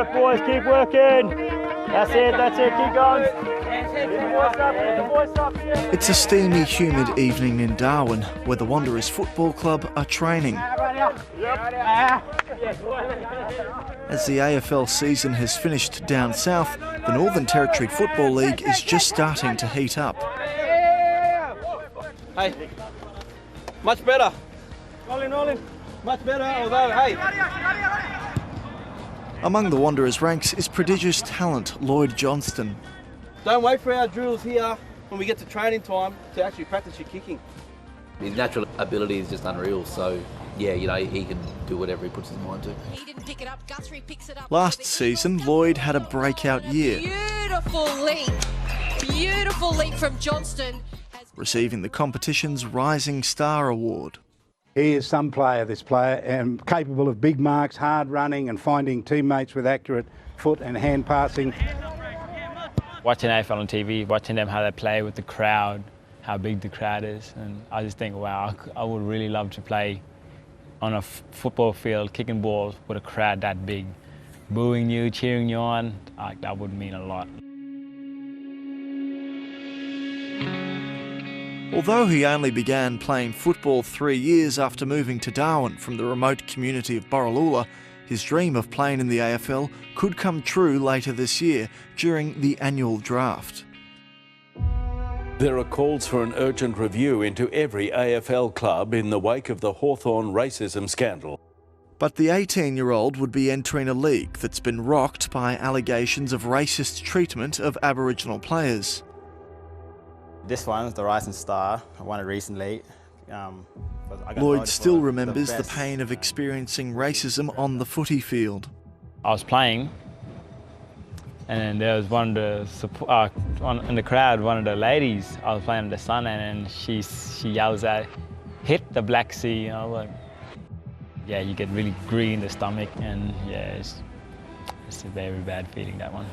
work, boys, keep working. That's it, keep going. Keep the voice up. It's a steamy, humid evening in Darwin where the Wanderers Football Club are training. As the AFL season has finished down south, the Northern Territory Football League is just starting to heat up. Hey, much better. All in. Much better, although, hey. Among the Wanderers' ranks is prodigious talent Lloyd Johnston. Don't wait for our drills here when we get to training time to actually practice your kicking. His natural ability is just unreal, so yeah, you know, he can do whatever he puts his mind to. He didn't pick it up, Guthrie picks it up. Last season, Lloyd had a breakout year, Beautiful leap from Johnston. receiving the competition's Rising Star Award. He is some player, this player, and capable of big marks, hard running and finding teammates with accurate foot and hand passing. Watching AFL on TV, watching them how they play with the crowd, how big the crowd is, and I just think, wow, I would really love to play on a football field, kicking balls with a crowd that big, booing you, cheering you on. That would mean a lot. Although he only began playing football 3 years after moving to Darwin from the remote community of Borroloola, his dream of playing in the AFL could come true later this year during the annual draft. There are calls for an urgent review into every AFL club in the wake of the Hawthorn racism scandal. But the 18-year-old would be entering a league that's been rocked by allegations of racist treatment of Aboriginal players. This one's the Rising Star. I won it recently. Lloyd still remembers the pain of experiencing racism on the footy field. I was playing, and there was one of in the crowd, one of the ladies. I was playing in the sun, and she yells out, "Hit the Black Sea!" And I was like, yeah, you get really green in the stomach, and yeah, it's a very bad feeling, that one.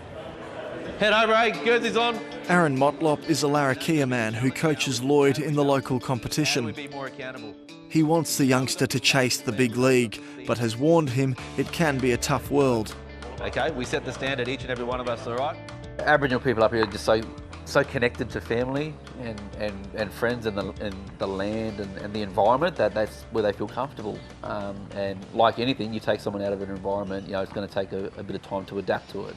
Head over, hey, Guernsey's on. Aaron Motlop is a Larrakia man who coaches Lloyd in the local competition. Be more accountable. He wants the youngster to chase the big league, but has warned him it can be a tough world. Okay, we set the standard, each and every one of us, all right? Aboriginal people up here are just so connected to family and friends and the land and the environment that's where they feel comfortable. And like anything, you take someone out of an environment, you know, it's going to take a bit of time to adapt to it.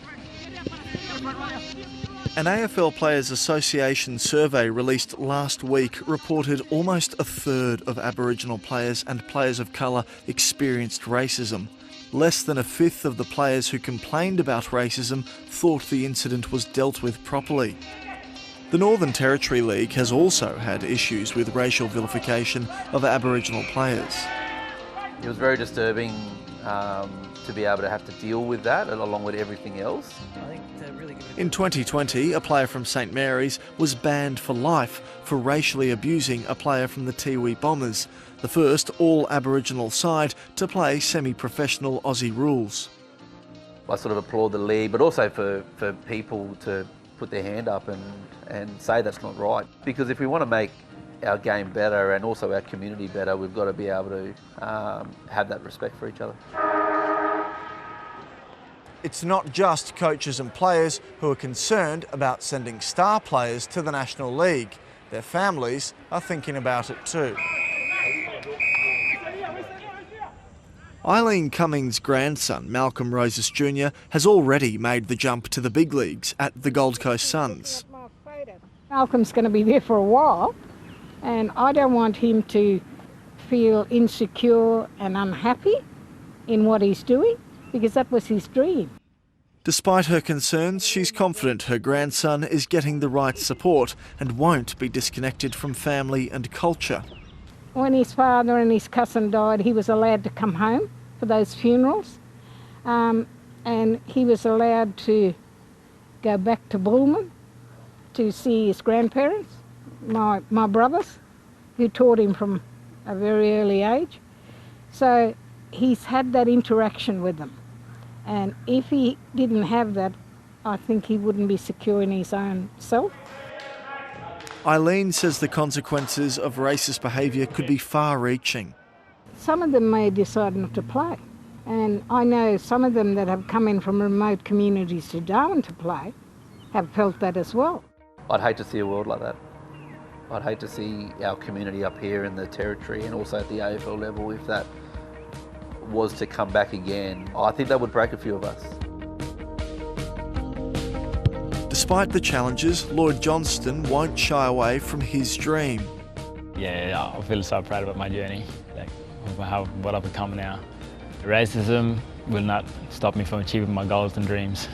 An AFL Players Association survey released last week reported almost a third of Aboriginal players and players of colour experienced racism. Less than a fifth of the players who complained about racism thought the incident was dealt with properly. The Northern Territory League has also had issues with racial vilification of Aboriginal players. It was very disturbing to be able to have to deal with that along with everything else. In 2020, a player from St Mary's was banned for life for racially abusing a player from the Tiwi Bombers, the first all-Aboriginal side to play semi-professional Aussie rules. I sort of applaud the league, but also for people to put their hand up and say that's not right. Because if we want to make our game better and also our community better, we've got to be able to have that respect for each other. It's not just coaches and players who are concerned about sending star players to the National League. Their families are thinking about it too. Eileen Cummings' grandson, Malcolm Roses Jr., has already made the jump to the big leagues at the Gold Coast Suns. Malcolm's going to be there for a while, and I don't want him to feel insecure and unhappy in what he's doing, because that was his dream. Despite her concerns, she's confident her grandson is getting the right support and won't be disconnected from family and culture. When his father and his cousin died, he was allowed to come home for those funerals, and he was allowed to go back to Bullman to see his grandparents, my brothers, who taught him from a very early age. So he's had that interaction with them. And if he didn't have that, I think he wouldn't be secure in his own self. Eileen says the consequences of racist behaviour could be far-reaching. Some of them may decide not to play. And I know some of them that have come in from remote communities to Darwin to play have felt that as well. I'd hate to see a world like that. I'd hate to see our community up here in the territory and also at the AFL level, if that was to come back again. I think that would break a few of us. Despite the challenges, Lloyd Johnston won't shy away from his dream. Yeah, I feel so proud about my journey, like what I've become now. Racism will not stop me from achieving my goals and dreams.